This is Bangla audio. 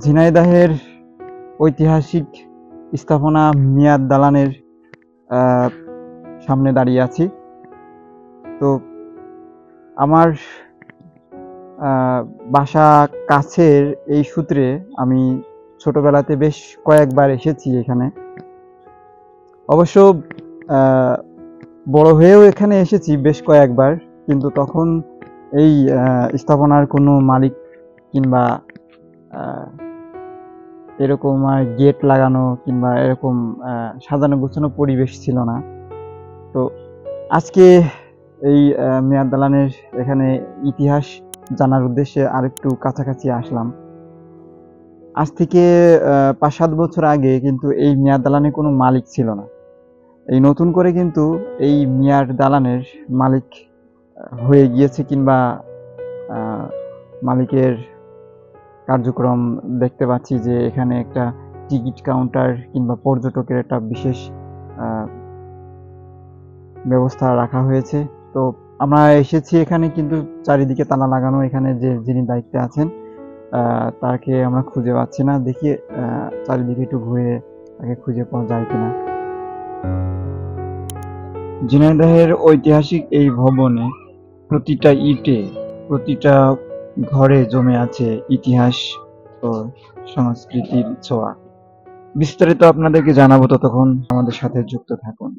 ঝিনাইদহের ঐতিহাসিক স্থাপনা মিয়াদ দালানের সামনে দাঁড়িয়ে আছি। তো আমার বাসা কাছের এই সূত্রে আমি ছোটবেলাতে বেশ কয়েকবার এসেছি এখানে। অবশ্য বড় হয়েও এখানে এসেছি বেশ কয়েকবার, কিন্তু তখন এই স্থাপনার কোনো মালিক কিংবা এরকম গেট লাগানো কিংবা এরকম সাজানো গোছানো পরিবেশ ছিল না। তো আজকে এই মিয়াদ দালানের এখানে ইতিহাস জানার উদ্দেশ্যে আরেকটু কাছাকাছি আসলাম। আজ থেকে ৫-৭ বছর আগে কিন্তু এই মিয়াদ দালানে কোনো মালিক ছিল না। এই নতুন করে কিন্তু এই মিয়াদ দালানের মালিক হয়ে গিয়েছে, কিংবা মালিকের কার্যক্রম দেখতে পাচ্ছি যে এখানে একটা টিকিট কাউন্টার কিংবা পর্যটকের একটা বিশেষ ব্যবস্থা রাখা হয়েছে। তো আমরা এসেছি এখানে, কিন্তু চারিদিকে তালা লাগানো। এখানে যিনি দায়িত্বে আছেন তাকে আমরা খুঁজে পাচ্ছি না। দেখি চারিদিকে একটু ঘুরে তাকে খুঁজে পাওয়া যায় কিনা। ঝিনাইদহের ঐতিহাসিক এই ভবনে প্রতিটা ইটে, প্রতিটা ঘরে জমে আছে ইতিহাস ও সংস্কৃতির ছোঁয়া। বিস্তারিত আপনাদেরকে জানাবো, ততক্ষণ আমাদের সাথে যুক্ত থাকুন।